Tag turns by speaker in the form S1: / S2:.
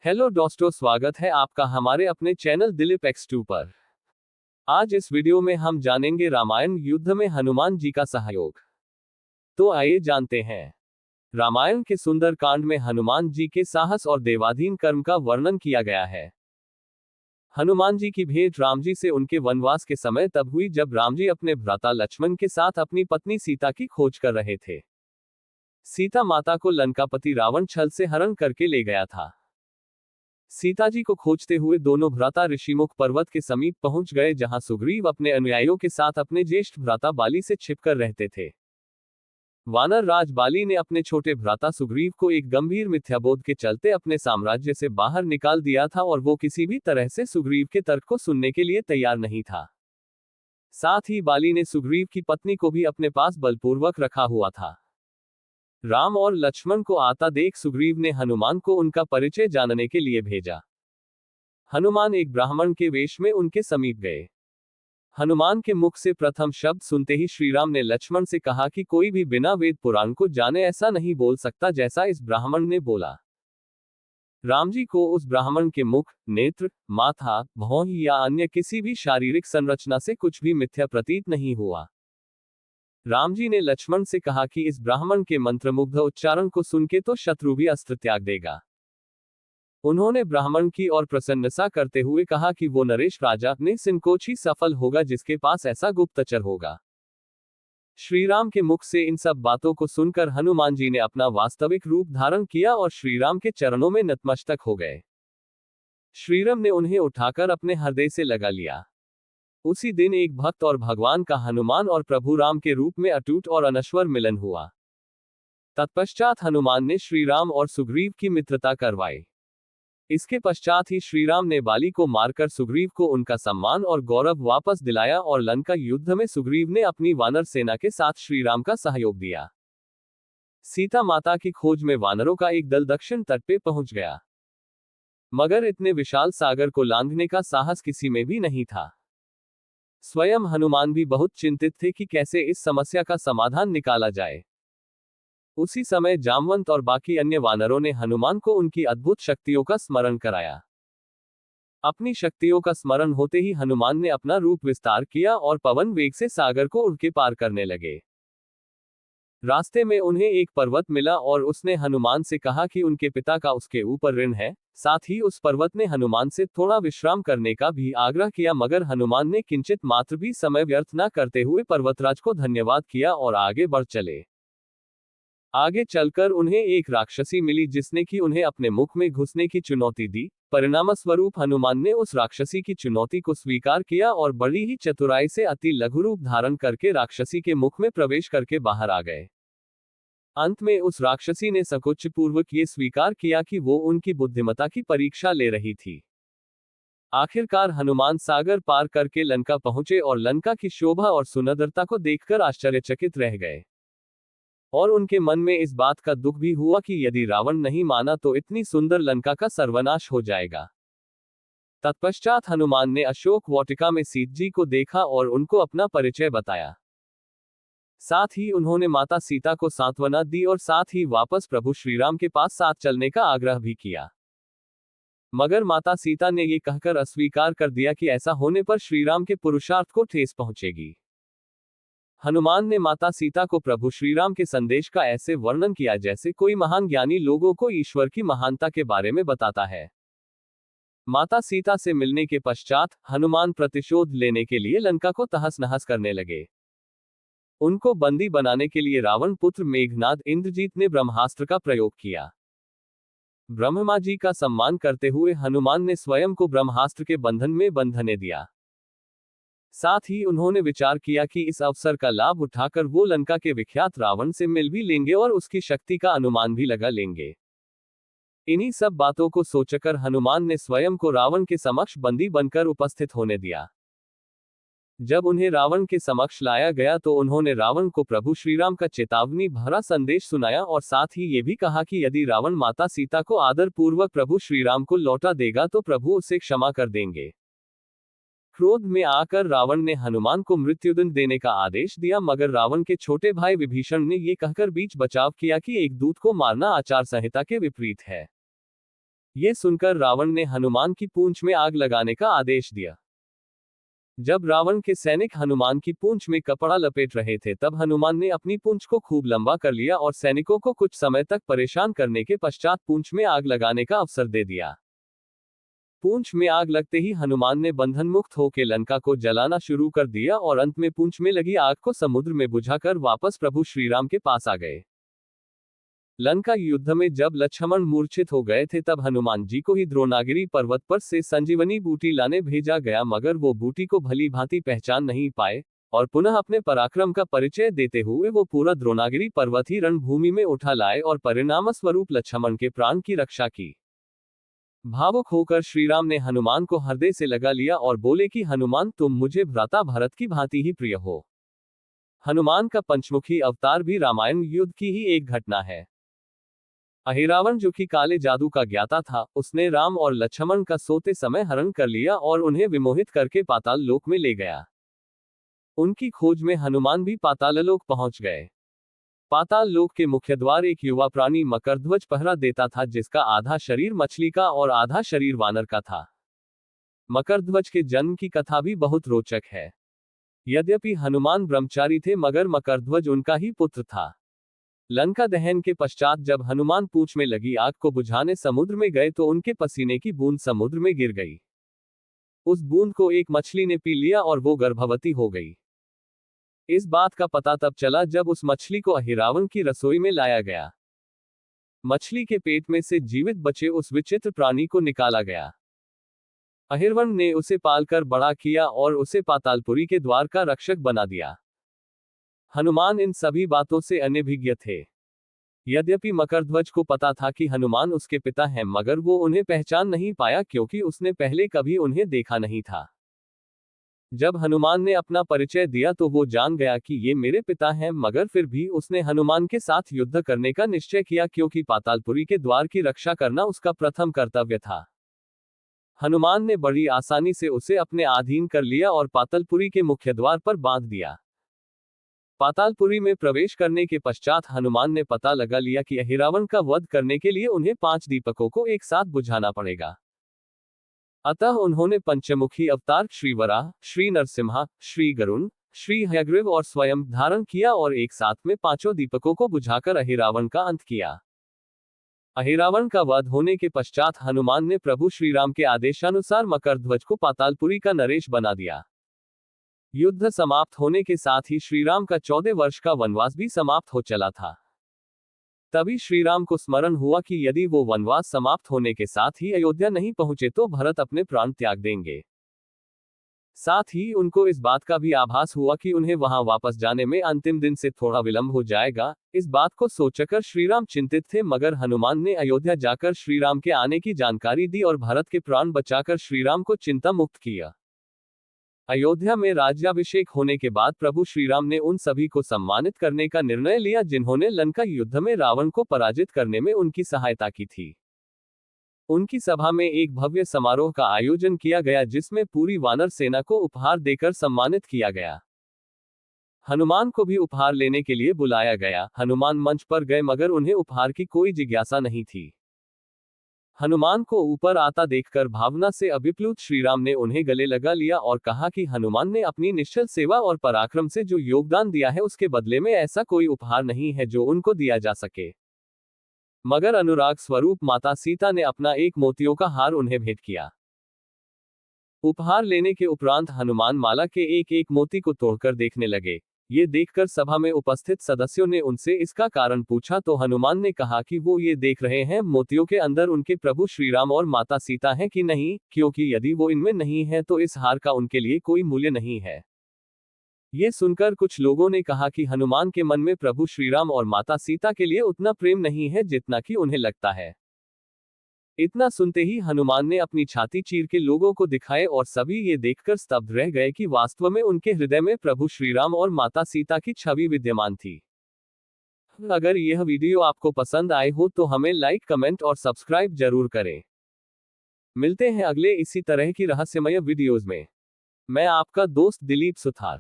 S1: Hello दोस्तों, स्वागत है आपका हमारे अपने चैनल दिलीप X2 पर। आज इस वीडियो में हम जानेंगे रामायण युद्ध में हनुमान जी का सहयोग। तो आइए जानते हैं। रामायण के सुंदर कांड में हनुमान जी के साहस और देवाधीन कर्म का वर्णन किया गया है। हनुमान जी की भेंट राम जी से उनके वनवास के समय तब हुई जब राम जी अपने भ्राता लक्ष्मण के साथ अपनी पत्नी सीता की खोज कर रहे थे। सीता माता को लंकापति रावण छल से हरण करके ले गया था। सीता जी को खोजते हुए दोनों भ्राता ऋषिमुख पर्वत के समीप पहुंच गए, जहां सुग्रीव अपने अनुयायियों के साथ अपने ज्येष्ठ भ्राता बाली से छिपकर रहते थे। वानर राज बाली ने अपने छोटे भ्राता सुग्रीव को एक गंभीर मिथ्याबोध के चलते अपने साम्राज्य से बाहर निकाल दिया था और वो किसी भी तरह से सुग्रीव के तर्क को सुनने के लिए तैयार नहीं था। साथ ही बाली ने सुग्रीव की पत्नी को भी अपने पास बलपूर्वक रखा हुआ था। राम और लक्ष्मण को आता देख सुग्रीव ने हनुमान को उनका परिचय जानने के लिए भेजा। हनुमान एक ब्राह्मण के वेश में उनके समीप गए। हनुमान के मुख से प्रथम शब्द सुनते ही श्रीराम ने लक्ष्मण से कहा कि कोई भी बिना वेद पुराण को जाने ऐसा नहीं बोल सकता जैसा इस ब्राह्मण ने बोला। राम जी को उस ब्राह्मण के मुख, नेत्र, माथा, भौं या अन्य किसी भी शारीरिक संरचना से कुछ भी मिथ्या प्रतीत नहीं हुआ। राम जी ने लक्ष्मण से कहा कि इस ब्राह्मण के मंत्रमुग्ध उच्चारण को सुन के तो शत्रु भी अस्त्र त्याग देगा। उन्होंने ब्राह्मण की और प्रसन्नता करते हुए कहा कि वो नरेश राजा ने संकोच ही सफल होगा जिसके पास ऐसा गुप्तचर होगा। श्रीराम के मुख से इन सब बातों को सुनकर हनुमान जी ने अपना वास्तविक रूप धारण किया और श्रीराम के चरणों में नतमस्तक हो गए। श्रीराम ने उन्हें उठाकर अपने हृदय से लगा लिया। उसी दिन एक भक्त और भगवान का हनुमान और प्रभु राम के रूप में अटूट और अनश्वर मिलन हुआ। तत्पश्चात हनुमान ने श्रीराम और सुग्रीव की मित्रता करवाई। इसके पश्चात ही श्रीराम ने बाली को मारकर सुग्रीव को उनका सम्मान और गौरव वापस दिलाया और लंका युद्ध में सुग्रीव ने अपनी वानर सेना के साथ श्रीराम का सहयोग दिया। सीता माता की खोज में वानरों का एक दल दक्षिण तट पे पहुंच गया, मगर इतने विशाल सागर को लांघने का साहस किसी में भी नहीं था। स्वयं हनुमान भी बहुत चिंतित थे कि कैसे इस समस्या का समाधान निकाला जाए। उसी समय जामवंत और बाकी अन्य वानरों ने हनुमान को उनकी अद्भुत शक्तियों का स्मरण कराया। अपनी शक्तियों का स्मरण होते ही हनुमान ने अपना रूप विस्तार किया और पवन वेग से सागर को उड़ के पार करने लगे। रास्ते में उन्हें एक पर्वत मिला और उसने हनुमान से कहा कि उनके पिता का उसके ऊपर ऋण है। साथ ही उस पर्वत ने हनुमान से थोड़ा विश्राम करने का भी आग्रह किया, मगर हनुमान ने किंचित मात्र भी समय व्यर्थ न करते हुए पर्वतराज को धन्यवाद किया और आगे बढ़ चले। आगे चलकर उन्हें एक राक्षसी मिली जिसने कि उन्हें अपने मुख में घुसने की चुनौती दी। परिणामस्वरूप हनुमान ने उस राक्षसी की चुनौती को स्वीकार किया और बड़ी ही चतुराई से अति लघु रूप धारण करके राक्षसी के मुख में प्रवेश करके बाहर आ गए। अंत में उस राक्षसी ने संकोच पूर्वक ये स्वीकार किया कि वो उनकी बुद्धिमत्ता की परीक्षा ले रही थी। आखिरकार हनुमान सागर पार करके लंका पहुंचे और लंका की शोभा और सुंदरता को देखकर आश्चर्यचकित रह गए। और उनके मन में इस बात का दुख भी हुआ कि यदि रावण नहीं माना तो इतनी सुंदर लंका का सर्वनाश हो जाएगा। तत्पश्चात हनुमान ने अशोक वाटिका में सीता जी को देखा और उनको अपना परिचय बताया। साथ ही उन्होंने माता सीता को सांत्वना दी और साथ ही वापस प्रभु श्रीराम के पास साथ चलने का आग्रह भी किया, मगर माता सीता ने ये कहकर अस्वीकार कर दिया कि ऐसा होने पर श्रीराम के पुरुषार्थ को ठेस पहुंचेगी। हनुमान ने माता सीता को प्रभु श्रीराम के संदेश का ऐसे वर्णन किया जैसे कोई महान ज्ञानी लोगों को ईश्वर की महानता के बारे में बताता है। माता सीता से मिलने के पश्चात हनुमान प्रतिशोध लेने के लिए लंका को तहस नहस करने लगे। उनको बंदी बनाने के लिए रावण पुत्र मेघनाद इंद्रजीत ने ब्रह्मास्त्र का प्रयोग किया। ब्रह्मा जी का सम्मान करते हुए हनुमान ने स्वयं को ब्रह्मास्त्र के बंधन में बंधने दिया। साथ ही उन्होंने विचार किया कि इस अवसर का लाभ उठाकर वो लंका के विख्यात रावण से मिल भी लेंगे और उसकी शक्ति का अनुमान भी लगा लेंगे। इन्हीं सब बातों को सोचकर हनुमान ने स्वयं को रावण के समक्ष बंदी बनकर उपस्थित होने दिया। जब उन्हें रावण के समक्ष लाया गया तो उन्होंने रावण को प्रभु श्रीराम का चेतावनी भरा संदेश सुनाया और साथ ही ये भी कहा कि यदि रावण माता सीता को आदर पूर्वक प्रभु श्रीराम को लौटा देगा तो प्रभु उसे क्षमा कर देंगे। क्रोध में आकर रावण ने हनुमान को मृत्युदंड देने का आदेश दिया, मगर रावण के छोटे भाई विभीषण ने ये कहकर बीच बचाव किया कि एक दूत को मारना आचार संहिता के विपरीत है। ये सुनकर रावण ने हनुमान की पूंछ में आग लगाने का आदेश दिया। जब रावण के सैनिक हनुमान की पूंछ में कपड़ा लपेट रहे थे तब हनुमान ने अपनी पूंछ को खूब लंबा कर लिया और सैनिकों को कुछ समय तक परेशान करने के पश्चात पूंछ में आग लगाने का अवसर दे दिया। पूंछ में आग लगते ही हनुमान ने बंधन मुक्त होकर लंका को जलाना शुरू कर दिया और अंत में पूंछ में लगी आग को समुद्र में बुझाकर वापस प्रभु श्रीराम के पास आ गए। लंका युद्ध में जब लक्ष्मण मूर्छित हो गए थे तब हनुमान जी को ही द्रोणागिरी पर्वत पर से संजीवनी बूटी लाने भेजा गया, मगर वो बूटी को भली भांति पहचान नहीं पाए और पुनः अपने पराक्रम का परिचय देते हुए वो पूरा द्रोणागिरी पर्वत ही रणभूमि में उठा लाए और परिणाम स्वरूप लक्ष्मण के प्राण की रक्षा की। भावुक होकर श्रीराम ने हनुमान को हृदय से लगा लिया और बोले कि हनुमान, तुम मुझे भ्राता भरत की भांति ही प्रिय हो। हनुमान का पंचमुखी अवतार भी रामायण युद्ध की ही एक घटना है। अहिरावण जो कि काले जादू का ज्ञाता था, उसने राम और लक्ष्मण का सोते समय हरण कर लिया और उन्हें विमोहित करके पाताल लोक में ले गया। उनकी खोज में हनुमान भी पाताललोक पहुंच गए। पाताल लोक के मुख्य द्वार एक युवा प्राणी मकरध्वज पहरा देता था, जिसका आधा शरीर मछली का और आधा शरीर वानर का था। मकरध्वज के जन्म की कथा भी बहुत रोचक है। यद्यपि हनुमान ब्रह्मचारी थे मगर मकरध्वज उनका ही पुत्र था। लंका दहन के पश्चात जब हनुमान पूंछ में लगी आग को बुझाने समुद्र में गए तो उनके पसीने की बूंद समुद्र में गिर गई। उस बूंद को एक मछली ने पी लिया और वो गर्भवती हो गई। इस बात का पता तब चला जब उस मछली को अहिरावण की रसोई में लाया गया। मछली के पेट में से जीवित बचे उस विचित्र प्राणी को निकाला गया। अहिरवण ने उसे पालकर बड़ा किया और उसे पातालपुरी के द्वार का रक्षक बना दिया। हनुमान इन सभी बातों से अनभिज्ञ थे। यद्यपि मकरध्वज को पता था कि हनुमान उसके पिता हैं, मगर वो उन्हें पहचान नहीं पाया क्योंकि उसने पहले कभी उन्हें देखा नहीं था। जब हनुमान ने अपना परिचय दिया तो वो जान गया कि ये मेरे पिता हैं, मगर फिर भी उसने हनुमान के साथ युद्ध करने का निश्चय किया क्योंकि पातालपुरी के द्वार की रक्षा करना उसका प्रथम कर्तव्य था। हनुमान ने बड़ी आसानी से उसे अपने अधीन कर लिया और पातालपुरी के मुख्य द्वार पर बांध दिया। पातालपुरी में प्रवेश करने के पश्चात हनुमान ने पता लगा लिया कि अहिरावण का वध करने के लिए उन्हें 5 दीपकों को एक साथ बुझाना पड़ेगा। अतः उन्होंने पंचमुखी अवतार श्री वराह, श्री नरसिम्हा, श्री गरुण, श्री हयग्रीव और स्वयं धारण किया और एक साथ में 5 दीपकों को बुझाकर अहिरावण का अंत किया। अहिरावण का वध होने के पश्चात हनुमान ने प्रभु श्रीराम के आदेशानुसार मकरध्वज को पातालपुरी का नरेश बना दिया। युद्ध समाप्त होने के साथ ही श्रीराम का 14 वर्ष का वनवास भी समाप्त हो चला था। तभी श्रीराम को स्मरण हुआ कि यदि वो वनवास समाप्त होने के साथ ही अयोध्या नहीं पहुंचे तो भरत अपने प्राण त्याग देंगे। साथ ही उनको इस बात का भी आभास हुआ कि उन्हें वहां वापस जाने में अंतिम दिन से थोड़ा विलंब हो जाएगा। इस बात को सोचकर श्रीराम चिंतित थे, मगर हनुमान ने अयोध्या जाकर श्रीराम के आने की जानकारी दी और भरत के प्राण बचाकर श्रीराम को चिंता मुक्त किया। अयोध्या में राज्याभिषेक होने के बाद प्रभु श्रीराम ने उन सभी को सम्मानित करने का निर्णय लिया जिन्होंने लंका युद्ध में रावण को पराजित करने में उनकी सहायता की थी। उनकी सभा में एक भव्य समारोह का आयोजन किया गया जिसमें पूरी वानर सेना को उपहार देकर सम्मानित किया गया। हनुमान को भी उपहार लेने के लिए बुलाया गया। हनुमान मंच पर गए मगर उन्हें उपहार की कोई जिज्ञासा नहीं थी। हनुमान को ऊपर आता देखकर भावना से अभिप्लुत श्रीराम ने उन्हें गले लगा लिया और कहा कि हनुमान ने अपनी निश्चल सेवा और पराक्रम से जो योगदान दिया है उसके बदले में ऐसा कोई उपहार नहीं है जो उनको दिया जा सके। मगर अनुराग स्वरूप माता सीता ने अपना एक मोतियों का हार उन्हें भेंट किया। उपहार लेने के उपरांत हनुमान माला के एक एक मोती को तोड़कर देखने लगे। ये देखकर सभा में उपस्थित सदस्यों ने उनसे इसका कारण पूछा तो हनुमान ने कहा कि वो ये देख रहे हैं मोतियों के अंदर उनके प्रभु श्रीराम और माता सीता हैं कि नहीं, क्योंकि यदि वो इनमें नहीं है तो इस हार का उनके लिए कोई मूल्य नहीं है। ये सुनकर कुछ लोगों ने कहा कि हनुमान के मन में प्रभु श्रीराम और माता सीता के लिए उतना प्रेम नहीं है जितना कि उन्हें लगता है। इतना सुनते ही हनुमान ने अपनी छाती चीर के लोगों को दिखाए और सभी ये देखकर स्तब्ध रह गए कि वास्तव में उनके हृदय में प्रभु श्रीराम और माता सीता की छवि विद्यमान थी। अगर यह वीडियो आपको पसंद आए हो तो हमें लाइक, कमेंट और सब्सक्राइब जरूर करें। मिलते हैं अगले इसी तरह की रहस्यमय वीडियोज में। मैं आपका दोस्त दिलीप सुथार।